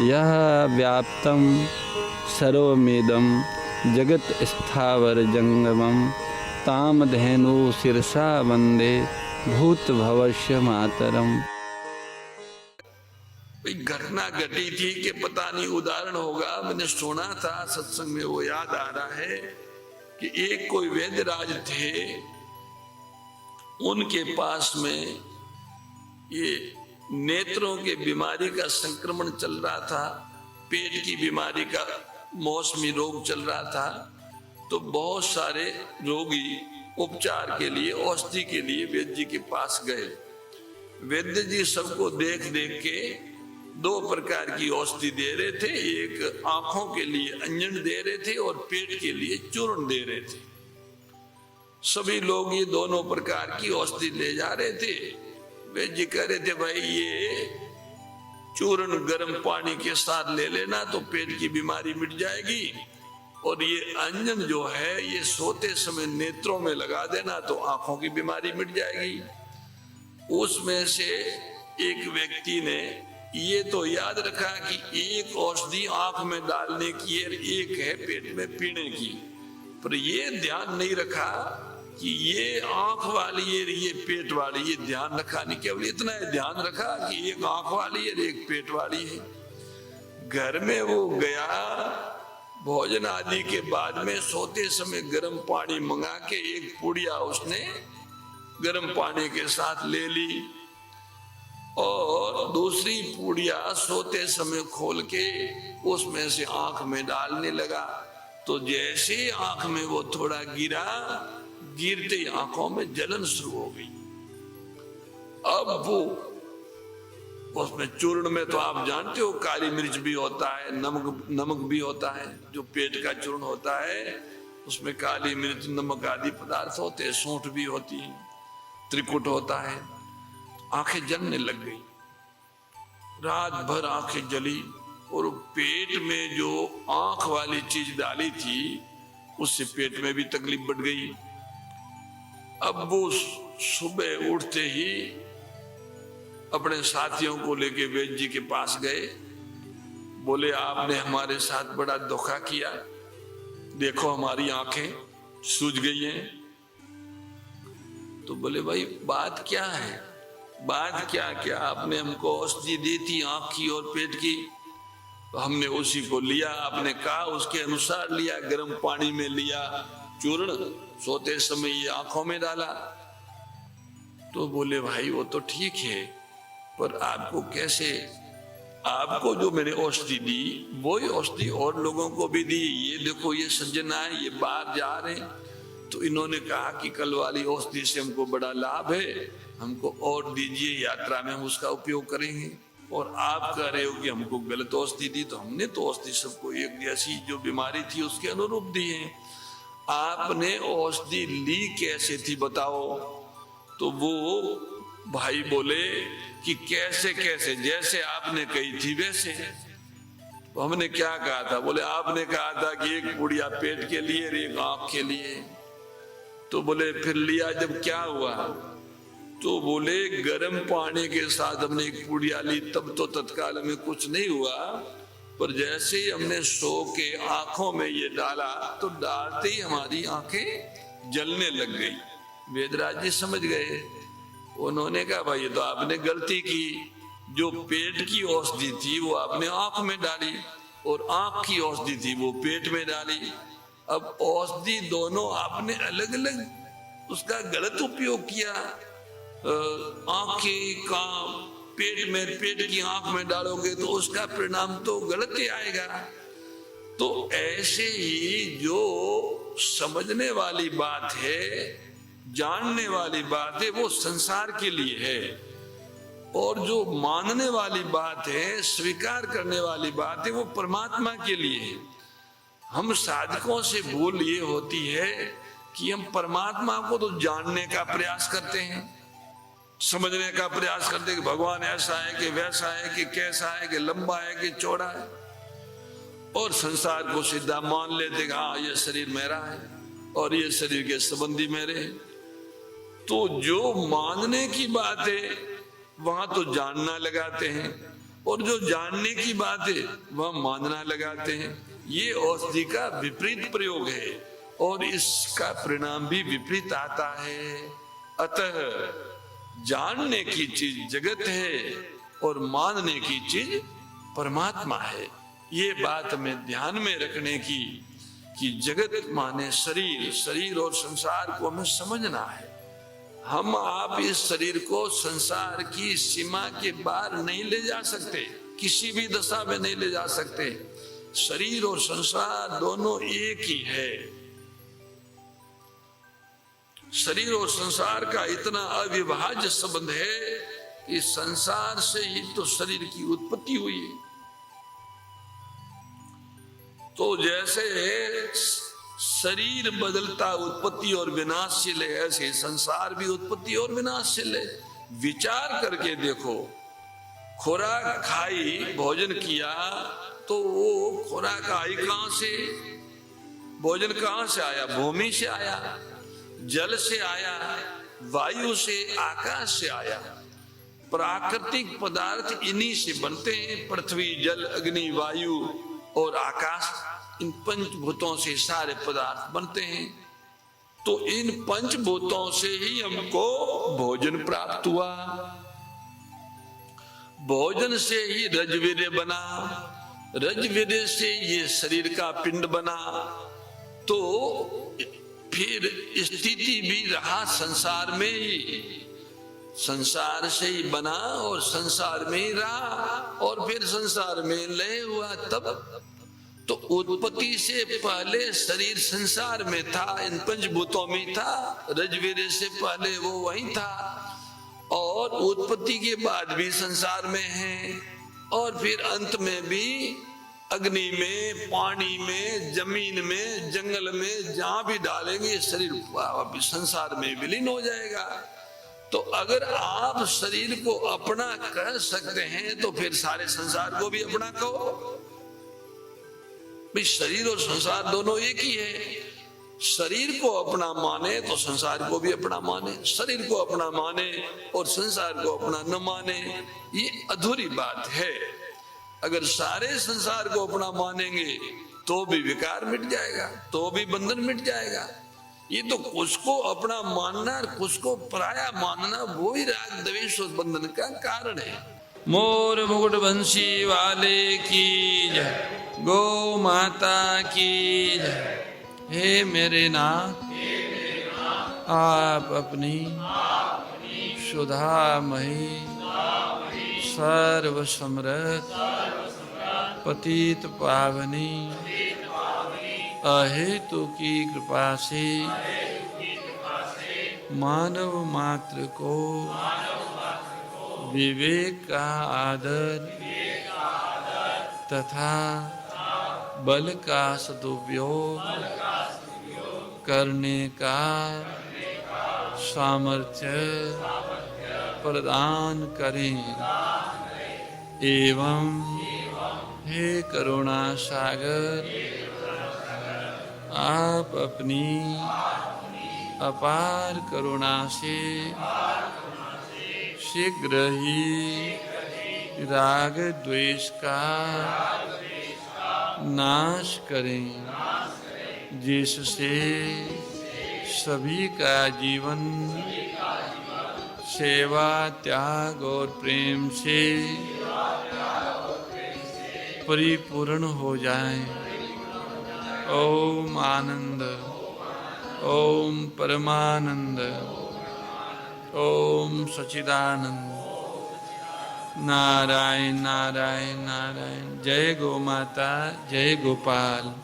यह व्याप्तं सर्वमिदं जगत् स्थावर जंगमं तामधेनु शिरसा वंदे भूत भवस्य मातरम। घटना घटी थी कि पता नहीं उदाहरण होगा, मैंने सुना था सत्संग में, वो याद आ रहा है कि एक कोई वैद्यराज थे, उनके पास में ये नेत्रों के बीमारी का संक्रमण चल रहा था, पेट की बीमारी का मौसमी रोग चल रहा था। तो बहुत सारे रोगी उपचार के लिए, औषधि के लिए वैद्य जी के पास गए। वैद्य जी सबको देख देख के दो प्रकार की औषधि दे रहे थे, एक आंखों के लिए अंजन दे रहे थे और पेट के लिए चूर्ण दे रहे थे। सभी लोग ये दोनों प्रकार की औषधि ले जा रहे थे। वैद्य जी कह रहे थे भाई ये चूर्ण गर्म पानी के साथ ले लेना तो पेट की बीमारी मिट जाएगी, और ये अंजन जो है ये सोते समय नेत्रों में लगा देना तो आंखों की बीमारी मिट जाएगी। उसमें से एक व्यक्ति ने ये तो याद रखा कि एक औषधि आंख में डालने की है, एक है पेट में पीने की, पर ये ध्यान नहीं रखा कि ये आंख वाली है, ये पेट वाली, ये ध्यान रखा नहीं। केवल इतना है ध्यान रखा कि एक आंख वाली है, एक पेट वाली है। घर में वो गया, भोजन आदि के बाद में सोते समय गर्म पानी मंगा के एक पुड़िया उसने गर्म पानी के साथ ले ली, और दूसरी पुड़िया सोते समय खोल के उसमें से आंख में डालने लगा। तो जैसे आंख में वो थोड़ा गिरा, गिरते ही आंखों में जलन शुरू हो गई। अब वो उसमें चूर्ण में तो आप जानते हो काली मिर्च भी होता है, नमक भी होता है। जो पेट का चूर्ण होता है उसमें काली मिर्च, नमक आदि पदार्थ होते हैं, सौंठ भी होती है, त्रिकुट होता है। आंखें जलने लग गई, रात भर आंखें जली, और पेट में जो आंख वाली चीज डाली थी उससे पेट में भी तकलीफ बढ़ गई। अब वो सुबह उठते ही अपने साथियों को लेके वैद्य जी के पास गए। बोले आपने हमारे साथ बड़ा धोखा किया, देखो हमारी आंखें सूज गई हैं। तो बोले भाई बात क्या है? बात क्या आपने हमको औषधि दी थी आंख की और पेट की, तो हमने उसी को लिया, आपने कहा उसके अनुसार लिया, गर्म पानी में लिया चूर्ण, सोते समय ये आंखों में डाला। तो बोले भाई वो तो ठीक है, पर आपको कैसे, आपको जो मैंने औषधि दी वही औषधि और लोगों को भी दी। ये देखो ये सज्जन आए, ये बाहर जा रहे हैं, तो इन्होंने कहा कि कल वाली औषधि से हमको बड़ा लाभ है, हमको और दीजिए, यात्रा में हम उसका उपयोग करेंगे। और आप कह रहे हो कि हमको गलत औषधि दी, तो हमने तो औषधि सबको एक जैसी जो बीमारी थी उसके अनुरूप दी है। आपने औषधि ली कैसे थी बताओ? तो वो भाई बोले कि कैसे कैसे, जैसे आपने कही थी वैसे। तो हमने क्या कहा था? बोले आपने कहा था कि एक पुड़िया पेट के लिए और एक आंख के लिए। तो बोले फिर लिया जब क्या हुआ? तो बोले गर्म पानी के साथ हमने एक पुड़िया ली, तब तो तत्काल में कुछ नहीं हुआ, पर जैसे ही हमने सो के आंखों में ये डाला तो डालते ही हमारी आंखें जलने लग गई। वेदराज जी समझ गए। उन्होंने कहा भाई ये तो आपने गलती की, जो पेट की औषधि थी वो आपने आंख में डाली, और आंख की औषधि थी वो पेट में डाली। अब औषधि दोनों आपने अलग अलग उसका गलत उपयोग किया। आंखें का पेट में, पेट की आंख में डालोगे तो उसका परिणाम तो गलत ही आएगा। तो ऐसे ही जो समझने वाली बात है, जानने वाली बात है, वो संसार के लिए है, और जो मानने वाली बात है, स्वीकार करने वाली बात है, वो परमात्मा के लिए है। हम साधकों से भूल ये होती है कि हम परमात्मा को तो जानने का प्रयास करते हैं, समझने का प्रयास करते हैं कि भगवान ऐसा है कि वैसा है कि कैसा है कि लंबा है कि चौड़ा है, और संसार को सीधा मान लेते कि हाँ ये शरीर मेरा है और ये शरीर के संबंधी मेरे हैं। तो जो मानने की बात है वहां तो जानना लगाते हैं, और जो जानने की बात है वह मानना लगाते हैं। ये औषधि का विपरीत प्रयोग है और इसका परिणाम भी विपरीत आता है। अतः जानने की चीज जगत है और मानने की चीज परमात्मा है। ये बात हमें ध्यान में रखने की कि जगत माने शरीर, शरीर और संसार को हमें समझना है। हम आप इस शरीर को संसार की सीमा के बाहर नहीं ले जा सकते, किसी भी दशा में नहीं ले जा सकते। शरीर और संसार दोनों एक ही है। शरीर और संसार का इतना अविभाज्य संबंध है कि संसार से ही तो शरीर की उत्पत्ति हुई है। तो जैसे शरीर बदलता उत्पत्ति और विनाशशील है, ऐसे संसार भी उत्पत्ति और विनाशशील है। विचार करके देखो, खुराक खाई, भोजन किया, तो वो खुराक आई कहां से? भोजन कहां से आया? भूमि से आया, जल से आया, वायु से, आकाश से आया। प्राकृतिक पदार्थ इन्हीं से बनते हैं। पृथ्वी, जल, अग्नि, वायु और आकाश, इन पंचभूतों से सारे पदार्थ बनते हैं। तो इन पंचभूतों से ही हमको भोजन प्राप्त हुआ। भोजन से ही रजवीर्य बना, रजवीर्य से ये शरीर का पिंड बना। तो फिर स्थिति भी रहा संसार में ही, संसार से ही बना और संसार में ही रहा और फिर संसार में लय हुआ। तब तो उत्पत्ति से पहले शरीर संसार में था, इन पंचभूतों में था। रजवीर्य से पहले वो वहीं था और उत्पत्ति के बाद भी संसार में है और फिर अंत में भी अग्नि में, पानी में, जमीन में, जंगल में, जहां भी डालेंगे शरीर संसार में विलीन हो जाएगा। तो अगर आप शरीर को अपना कह सकते हैं तो फिर सारे संसार को भी अपना कहो। भाई शरीर और संसार दोनों एक ही है। शरीर को अपना माने तो संसार को भी अपना माने, शरीर को अपना माने और संसार को अपना न माने, ये अधूरी बात है। अगर सारे संसार को अपना मानेंगे तो भी विकार मिट जाएगा, तो भी बंधन मिट जाएगा। ये तो कुछ को अपना मानना, कुछ को पराया मानना, वो ही राग द्वेष और बंधन का कारण है। मोर मुकुट बंसी वाले की जय, गौ माता की जय। हे मेरे नाथ, आप अपनी सुधामयी सर्व समृद्ध पतित पावनी अहेतु की कृपा से मानव मात्र को विवेक का आदर तथा बल का सदुपयोग करने का सामर्थ्य प्रदान करें एवं हे करुणा सागर, आप अपनी अपार करुणा से शीघ्र ही राग द्वेष का नाश करें, जिससे सभी का जीवन सेवा, त्याग और प्रेम से परिपूर्ण हो जाए। ओम आनंद, ओम परमानंद, ओम सच्चिदानंद। नारायण नारायण नारायण। जय गौ माता, जय गोपाल।